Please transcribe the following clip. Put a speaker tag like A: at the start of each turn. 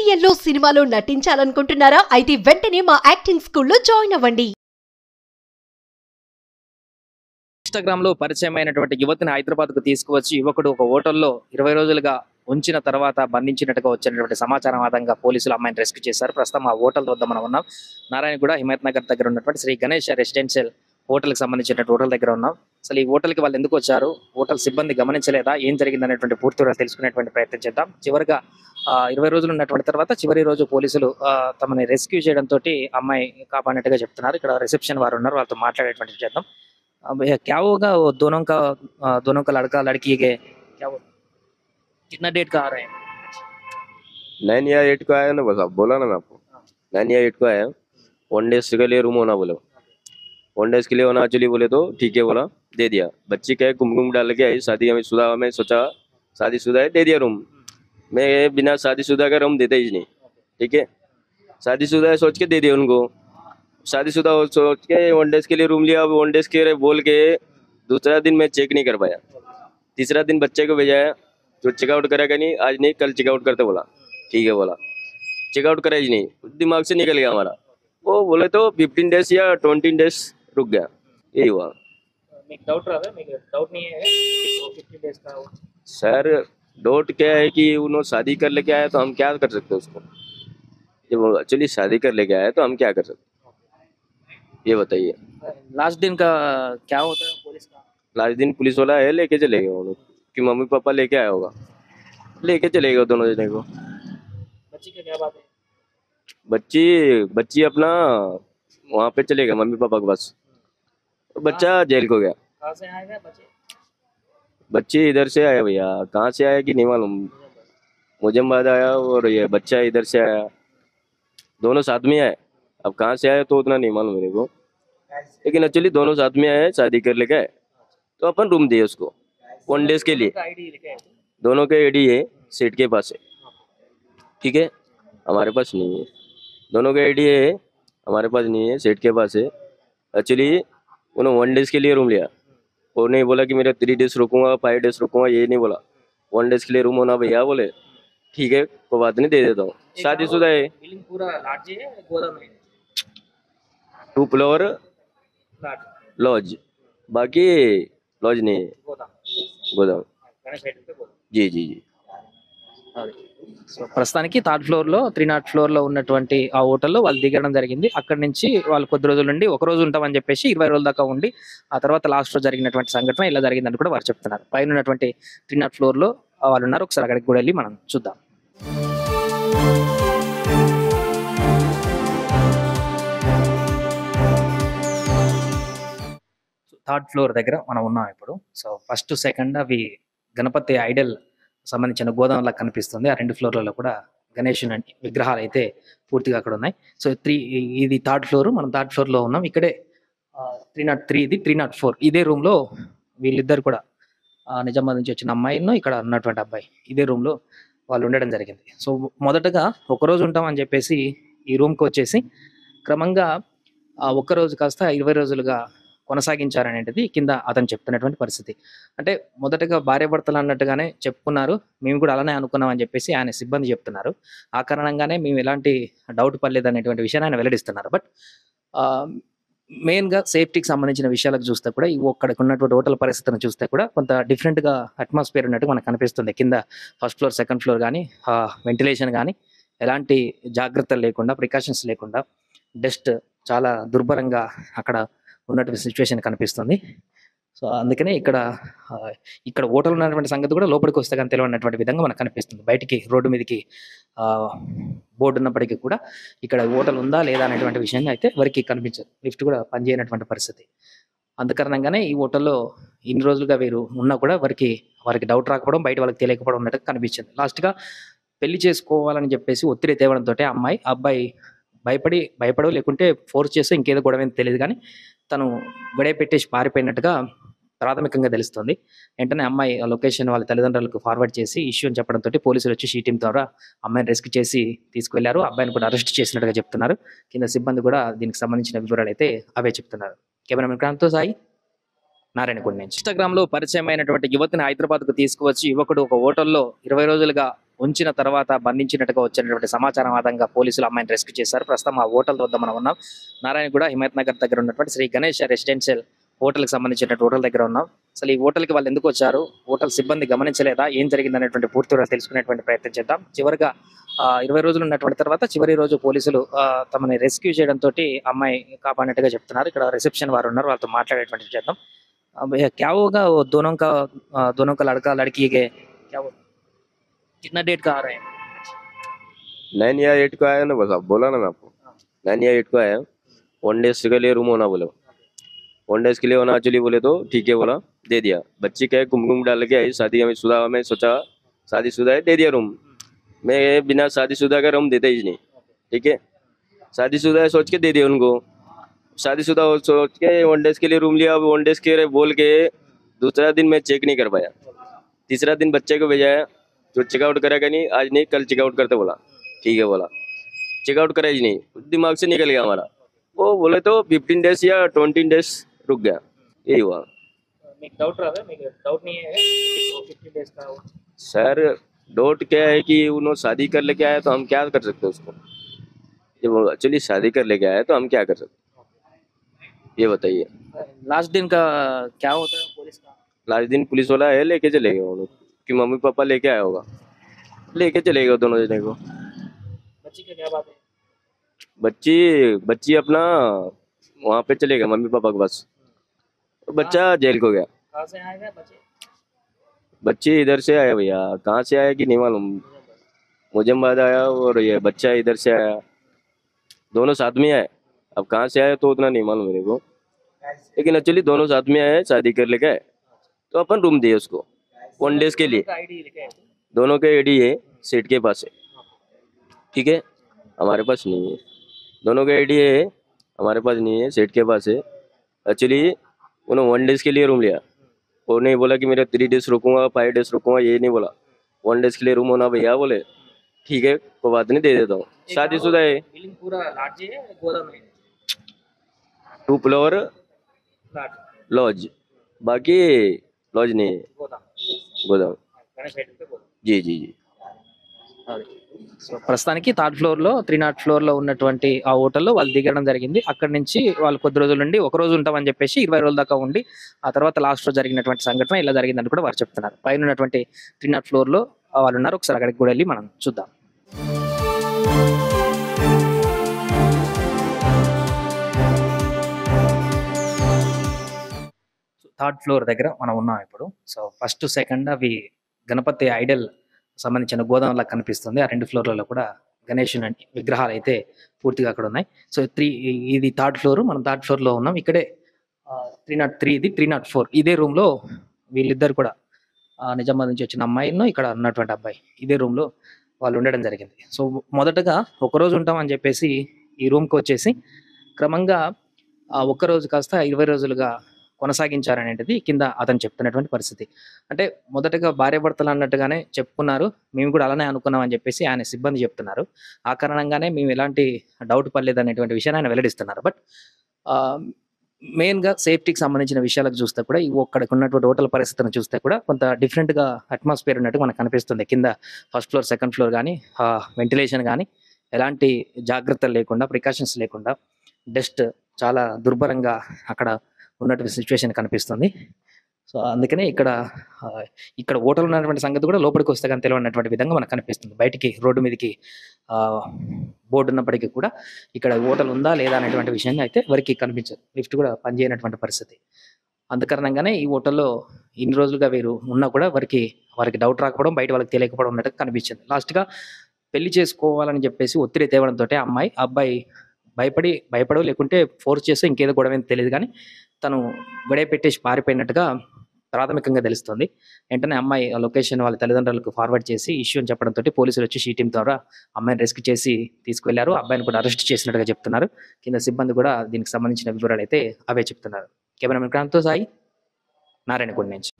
A: సీరియల్లో సినిమాలో నటించాలనుకుంటున్నారా? అయితే వెంటనే మా యాక్టింగ్ స్కూల్లో జాయిన్ అవ్వండి.
B: ఇన్‌స్టాగ్రామ్ లో పరిచయమైనటువంటి యువతిని హైదరాబాద్ కు తీసుకువచ్చి యువకుడు ఒక హోటల్లో 20 రోజులుగా ఉంచిన తర్వాత బంధించినట్టుగా వచ్చినటువంటి సమాచారం ఆధారంగా పోలీసులు అమ్మాయిని రెస్క్యూ చేశారు. ప్రస్తుతం ఆ హోటల్ వద్ద మనం ఉన్నాం. నారాయణగూడ హిమాయత్ నగర్ దగ్గర ఉన్నటువంటి శ్రీ గణేష్ రెసిడెన్షియల్ హోటల్ కి సంబంధించినటువంటి హోటల్ దగ్గర ఉన్నాం. అసలు ఈ హోటల్ కి వాళ్ళు ఎందుకు వచ్చారు, హోటల్ సిబ్బంది గమనించలేదా, ఏం జరిగింది అనేటువంటి పూర్తి వివరాలు తెలుసుకునేటువంటి ప్రయత్నం చేద్దాం. చివరిగా 20 రోజులు ఉన్నటువంటి తర్వాత చివరి రోజు పోలీసులు తమని రెస్క్యూ చేయడంతో అమ్మాయి కాపాడినట్టుగా చెప్తున్నారు. ఇక్కడ రిసెప్షన్ వారు ఉన్నారు, వాళ్ళతో మాట్లాడేటువంటి చేద్దాం. भैया क्या होगा वो दोनों का लड़का लड़की के क्या वो कितना डेट का आ रहे हैं?
C: 9 या 8 को आया ना, बस आप बोला ना मैं आपको 9 या 8 को आया। 1 डेज के लिए रूम होना बोले, 1 डेज के लिए होना चलिए बोले तो ठीक है बोला, दे दिया। बच्ची क्या है कुमकुम डाल के आई, शादी हमें शुदा में सोचा शादीशुदा है, दे दिया रूम। मैं बिना शादीशुदा का रूम देता ही नहीं, ठीक है। शादीशुदा है सोच के दे दिया उनको, शादीशुदा सोच के 1 डेज के लिए रूम लिया। अब 1 डेज के बोल के दूसरा दिन मैं चेक नहीं कर पाया, तीसरा दिन बच्चे को भेजा है, जो चेकआउट करेगा नहीं, आज नहीं कल चेकआउट करते बोला, ठीक है बोला। चेकआउट करा ही नहीं, दिमाग से निकल गया हमारा। वो बोले तो 15 डेज या 20 डेज रुक गया, यही हुआ।
B: डाउट नहीं है 15 डेज का
C: सर डाउट क्या है कि उन्होंने शादी कर लेके आया तो हम क्या कर सकते हैं उसको, जब एक्चुअली शादी कर लेके आया तो हम क्या कर सकते, ये बताइए।
B: लास्ट दिन का क्या होता है पुलिस का?
C: लास्ट दिन पुलिस वाला है, लेके चले गए वो लोग कि मम्मी पापा लेके आया होगा, लेके चले गए दोनों जने को।
B: बच्ची का क्या बात है?
C: बच्ची अपना वहाँ पे चले गए मम्मी पापा के पास, बच्चा जेल को गया।
B: कहाँ से आएगा बच्चे?
C: बच्ची इधर से आया भैया, कहाँ से आया कि नहीं मालूम, मुजम्बाद आया और ये बच्चा इधर से आया, दोनों साथ में आए। अब कहाँ से आया तो उतना नहीं मालूम मेरे को, लेकिन एक्चुअली दोनों साथ में आए, शादी कर लेके आए तो अपन रूम दिए उसको 1 डेज के लिए। दोनों के आईडी है, सेठ के पास है, ठीक है, हमारे पास नहीं है। दोनों के आईडी है, हमारे पास नहीं है, सेठ के पास है। एक्चुअली उन्होंने 1 डेज के लिए रूम लिया, वो नहीं बोला कि मेरा 3 डेज रुकूंगा 5 डेज रुकूंगा, ये नहीं बोला। 1 डेज के लिए रूम होना भैया, बोले ठीक है कोई बात नहीं, दे देता हूँ। शादीशुदा है,
B: पूरा लाठी है गोदाम में
C: 2 फ्लोर लॉज, बाकी लॉज नहीं है, गोदाम। जी जी जी।
B: సో ప్రస్తుతానికి 3rd ఫ్లోర్ లో 300 ఫ్లోర్ లో ఉన్నటువంటి ఆ హోటల్లో వాళ్ళు దిగడం జరిగింది. అక్కడి నుంచి వాళ్ళు కొద్ది రోజుల నుండి ఒక రోజు ఉంటామని చెప్పేసి 20 రోజుల దాకా ఉండి ఆ తర్వాత లాస్ట్ రోజు జరిగినటువంటి సంఘటన ఇలా జరిగిందని కూడా వారు చెప్తున్నారు. పైన ఉన్నటువంటి 300 ఫ్లోర్ లో వాళ్ళు ఉన్నారు, ఒకసారి అక్కడికి కూడా వెళ్ళి మనం చూద్దాం. 3rd ఫ్లోర్ దగ్గర మనం ఉన్నాం ఇప్పుడు. సో ఫస్ట్ సెకండ్ అవి గణపతి ఐడల్ సంబంధించిన గోదాంలా కనిపిస్తుంది. ఆ 2 ఫ్లోర్లలో కూడా గణేష్ విగ్రహాలు అయితే పూర్తిగా అక్కడ ఉన్నాయి. సో ఇది 3rd ఫ్లోర్, మనం 3rd ఫ్లోర్ లో ఉన్నాం. ఇక్కడే 303 ఇది 304 ఇదే రూమ్ లో వీళ్ళిద్దరు కూడా నిజామాబాద్ నుంచి వచ్చిన అమ్మాయిను ఇక్కడ ఉన్నటువంటి అబ్బాయి ఇదే రూమ్ లో వాళ్ళు ఉండడం జరిగింది. సో మొదటగా ఒక రోజు ఉంటాం అని చెప్పేసి ఈ రూమ్ కి వచ్చేసి క్రమంగా ఒక్క రోజు కాస్త 20 రోజులుగా కొనసాగించారనేది కింద అతను చెప్తున్నటువంటి పరిస్థితి. అంటే మొదటగా భార్యాభర్తలు అన్నట్టుగానే చెప్పుకున్నారు, మేము కూడా అలానే అనుకున్నాం అని చెప్పేసి ఆయన సిబ్బంది చెప్తున్నారు. ఆ కారణంగానే మేము ఎలాంటి డౌట్ పడలేదు అనేటువంటి విషయాన్ని ఆయన వెల్లడిస్తున్నారు. బట్ మెయిన్గా సేఫ్టీకి సంబంధించిన విషయాలకు చూస్తే కూడా ఒక్కడికి ఉన్నటువంటి హోటల్ పరిస్థితిని చూస్తే కూడా కొంత డిఫరెంట్గా అట్మాస్ఫియర్ ఉన్నట్టు మనకు కనిపిస్తుంది. కింద 1st ఫ్లోర్ 2nd ఫ్లోర్ కానీ వెంటిలేషన్ కానీ ఎలాంటి జాగ్రత్తలు లేకుండా, ప్రికాషన్స్ లేకుండా, డస్ట్ చాలా దుర్భరంగా అక్కడ ఉన్నటువంటి సిచ్యువేషన్ కనిపిస్తుంది. సో అందుకనే ఇక్కడ హోటల్ ఉన్నటువంటి సంగతి కూడా లోపలికి వస్తే కానీ తెలియనటువంటి విధంగా మనకు కనిపిస్తుంది. బయటికి రోడ్డు మీదకి బోర్డు ఉన్నప్పటికీ కూడా ఇక్కడ హోటల్ ఉందా లేదా అనేటువంటి విషయంగా అయితే ఎవరికి కనిపించదు. లిఫ్ట్ కూడా పనిచేయనటువంటి పరిస్థితి. అందుకారణంగానే ఈ హోటల్లో ఇన్ని రోజులుగా వీరు ఉన్నా కూడా వారికి డౌట్ రాకపోవడం, బయట వాళ్ళకి తెలియకపోవడం ఉన్నట్టు కనిపించింది. లాస్ట్గా పెళ్లి చేసుకోవాలని చెప్పేసి ఒత్తిడి తేవడంతో అబ్బాయి భయపడో లేకుంటే ఫోర్స్ చేస్తే ఇంకేదో గొడవ తెలియదు, కానీ తను గొడవ పెట్టేసి పారిపోయినట్టుగా ప్రాథమికంగా తెలుస్తుంది. వెంటనే అమ్మాయి లొకేషన్ వాళ్ళ తల్లిదండ్రులకు ఫార్వర్డ్ చేసి ఇష్యూ అని చెప్పడంతో పోలీసులు వచ్చి షీ టీం ద్వారా అమ్మాయిని రెస్క్యూ చేసి తీసుకువెళ్లారు. అబ్బాయిని కూడా అరెస్ట్ చేసినట్టుగా చెప్తున్నారు. కింద సిబ్బంది కూడా దీనికి సంబంధించిన వివరాలు అయితే అవే చెప్తున్నారు. కెమెరామెన్ క్రాంతితో సాయి, నారాయణగూడ నుంచి. ఇన్‌స్టాగ్రామ్ లో పరిచయమైనటువంటి యువతిని హైదరాబాద్ కు తీసుకువచ్చి యువకుడు ఒక హోటల్లో 20 రోజులుగా ఉంచిన తర్వాత బంధించినట్టుగా వచ్చినటువంటి సమాచారం ఆధారంగా పోలీసులు అమ్మాయిని రెస్క్యూ చేశారు. ప్రస్తుతం ఆ హోటల్ వద్ద మనం ఉన్నాం. నారాయణగూడ హిమాయత్ నగర్ దగ్గర ఉన్నటువంటి శ్రీ గణేష్ రెసిడెన్షియల్ హోటల్కి సంబంధించినటువంటి హోటల్ దగ్గర ఉన్నాం. అసలు ఈ హోటల్కి వాళ్ళు ఎందుకు వచ్చారు, హోటల్ సిబ్బంది గమనించలేదా, ఏం జరిగింది అనేటువంటి పూర్తి వివరాలు తెలుసుకునేటువంటి ప్రయత్నం చేద్దాం. చివరిగా 20 రోజులు ఉన్నటువంటి తర్వాత చివరి రోజు పోలీసులు తమని రెస్క్యూ చేయడంతో అమ్మాయి కాపాడినట్టుగా చెప్తున్నారు. ఇక్కడ రిసెప్షన్ వారు ఉన్నారు, వాళ్ళతో మాట్లాడేటువంటి చేద్దాం. भैया क्या होगा वो दोनों का लड़का लड़की के क्या वो कितना डेट का आ रहे हैं?
C: 9 या 8 को आया ना, बस आप बोला ना मैं आपको 9 या 8 को आया। 1 डेज के लिए रूम होना बोले, 1 डेज के लिए होना एक्चुअली बोले तो ठीक है बोला, दे दिया। बच्ची क्या है कुमकुम डाल के आई, शादी हमें शुदा में सोचा शादीशुदा है, दे दिया रूम। मैं बिना शादीशुदा का रूम देता ही नहीं, ठीक है। शादीशुदा है सोच के दे दिया उनको, शादीशुदा सोच के 1 डेज के लिए रूम लिया। 1 डेज के बोल के दूसरा दिन मैं चेक नहीं कर पाया, तीसरा दिन बच्चे को भेजाया तो चेकआउट करेगा नहीं, आज नहीं कल चेकआउट करते बोला, ठीक है बोला। चेकआउट करा ही नहीं, दिमाग से निकल गया हमारा। वो बोले तो 15 डेज या 20 डेज रुक गया, यही हुआ।
B: डाउट नहीं है 15 डेज का
C: सर डाउट क्या है कि उन्होंने शादी कर लेके आया तो हम क्या कर सकते हैं उसको, जब एक्चुअली शादी कर लेके आया तो हम क्या कर सकते, ये बताइए।
B: लास्ट दिन का क्या होता है पुलिस का?
C: लास्ट दिन पुलिस वाला है, लेके चले गए वो लोग कि मम्मी पापा लेके आया होगा, लेके चले गए दोनों जने को।
B: बच्ची का क्या बात है?
C: बच्ची अपना वहाँ पे चले गए मम्मी पापा के पास, तो बच्चा जेल को गया।
B: कहाँ से आएगा बच्चे?
C: बच्ची इधर से आया भैया, कहाँ से आया कि नहीं मालूम, मुजम्बाद आया और ये बच्चा इधर से आया, दोनों साथ में आए। अब कहाँ से आया तो उतना नहीं मालूम मेरे को, लेकिन एक्चुअली दोनों साथ में आए, शादी कर लेके आए तो अपन रूम दिए उसको 1 डेज के लिए। दोनों के आईडी है सेठ के पास है, ठीक है, हमारे पास नहीं है। दोनों के आईडी है, हमारे पास नहीं है, सेठ के पास है। एक्चुअली उन्होंने 1 डेज के लिए रूम लिया, और नहीं बोला कि मेरे 3 डेज रुकूंगा 5 डेज रुकूंगा, ये नहीं बोला। 1 डेज के लिए रूम होना भैया, बोले ठीक है कोई बात नहीं, दे देता हूँ। शादीशुदा है,
B: पूरा लार्ज है गोदाम है
C: 2 फ्लोर लॉज, बाकी लॉज नहीं है, गोदाम। जी जी जी।
B: సో ప్రస్తుతానికి 3rd ఫ్లోర్ లో 300 ఫ్లోర్ లో ఉన్నటువంటి ఆ హోటల్లో వాళ్ళు దిగడం జరిగింది. అక్కడి నుంచి వాళ్ళు కొద్ది రోజుల నుండి ఒక రోజు ఉంటామని చెప్పేసి 20 రోజుల దాకా ఉండి ఆ తర్వాత లాస్ట్ రోజు జరిగినటువంటి సంఘటన ఇలా జరిగిందని కూడా వారు చెప్తున్నారు. పైన ఉన్నటువంటి 300 ఫ్లోర్ లో వాళ్ళు ఉన్నారు, ఒకసారి అక్కడికి కూడా వెళ్ళి మనం చూద్దాం. 3rd ఫ్లోర్ దగ్గర మనం ఉన్నాం ఇప్పుడు. సో ఫస్ట్ సెకండ్ అవి గణపతి ఐడల్ సంబంధించిన గోదాంలా కనిపిస్తుంది. ఆ 2 ఫ్లోర్లలో కూడా గణేష్ విగ్రహాలు అయితే పూర్తిగా అక్కడ ఉన్నాయి. సో ఇది 3rd ఫ్లోర్, మనం 3rd ఫ్లోర్ లో ఉన్నాం. ఇక్కడే 303, ఇది 304. ఇదే రూమ్ లో వీళ్ళిద్దరు కూడా నిజామాబాద్ నుంచి వచ్చిన అమ్మాయిను ఇక్కడ ఉన్నటువంటి అబ్బాయి ఇదే రూమ్ లో వాళ్ళు ఉండడం జరిగింది. సో మొదటగా ఒక రోజు ఉంటాం అని చెప్పేసి ఈ రూమ్కి వచ్చేసి క్రమంగా ఒక్క రోజు కాస్త 20 రోజులుగా కొనసాగించారనేది కింద అతను చెప్తున్నటువంటి పరిస్థితి. అంటే మొదటగా భార్యాభర్తలు అన్నట్టుగానే చెప్పుకున్నారు, మేము కూడా అలానే అనుకున్నాం అని చెప్పేసి ఆయన సిబ్బంది చెప్తున్నారు. ఆ కారణంగానే మేము ఎలాంటి డౌట్ పడలేదు అనేటువంటి విషయాన్ని ఆయన వెల్లడిస్తున్నారు. బట్ మెయిన్గా సేఫ్టీకి సంబంధించిన విషయాలకు చూస్తే కూడా ఒక్కడికి ఉన్నటువంటి హోటల్ పరిస్థితిని చూస్తే కూడా కొంత డిఫరెంట్గా అట్మాస్ఫియర్ ఉన్నట్టు మనకు కనిపిస్తుంది. కింద 1st ఫ్లోర్ 2nd ఫ్లోర్ కానీ వెంటిలేషన్ కానీ ఎలాంటి జాగ్రత్తలు లేకుండా, ప్రికాషన్స్ లేకుండా, డస్ట్ చాలా దుర్భరంగా అక్కడ ఉన్నటువంటి సిచ్యువేషన్ కనిపిస్తుంది. సో అందుకనే ఇక్కడ హోటల్ ఉన్నటువంటి సంగతి కూడా లోపలికి వస్తే కానీ తెలియనటువంటి విధంగా మనకు కనిపిస్తుంది. బయటికి రోడ్డు మీదకి బోర్డు ఉన్నప్పటికీ కూడా ఇక్కడ హోటల్ ఉందా లేదా అనేటువంటి విషయంగా అయితే ఎవరికి కనిపించదు. లిఫ్ట్ కూడా పనిచేయనటువంటి పరిస్థితి. అందుకారణంగానే ఈ హోటల్లో ఇన్ని రోజులుగా వీరు ఉన్నా కూడా వారికి డౌట్ రాకపోవడం, బయట వాళ్ళకి తెలియకపోవడం ఉన్నట్టు కనిపించింది. లాస్ట్గా పెళ్లి చేసుకోవాలని చెప్పేసి ఒత్తిడి తేవడంతో అబ్బాయి భయపడో లేకుంటే ఫోర్స్ చేస్తే ఇంకేదో గొడవ తెలియదు, కానీ తను గొడవ పెట్టేసి పారిపోయినట్టుగా ప్రాథమికంగా తెలుస్తుంది. వెంటనే అమ్మాయి లొకేషన్ వాళ్ళ తల్లిదండ్రులకు ఫార్వర్డ్ చేసి ఇష్యూ అని చెప్పడంతో పోలీసులు వచ్చి షీ టీం ద్వారా అమ్మాయిని రెస్క్యూ చేసి తీసుకువెళ్లారు. అబ్బాయిని కూడా అరెస్ట్ చేసినట్టుగా చెప్తున్నారు. కింద సిబ్బంది కూడా దీనికి సంబంధించిన వివరాలు అయితే అవే చెప్తున్నారు. కెమెరామెన్ క్రాంతితో సాయి, నారాయణగూడ నుంచి.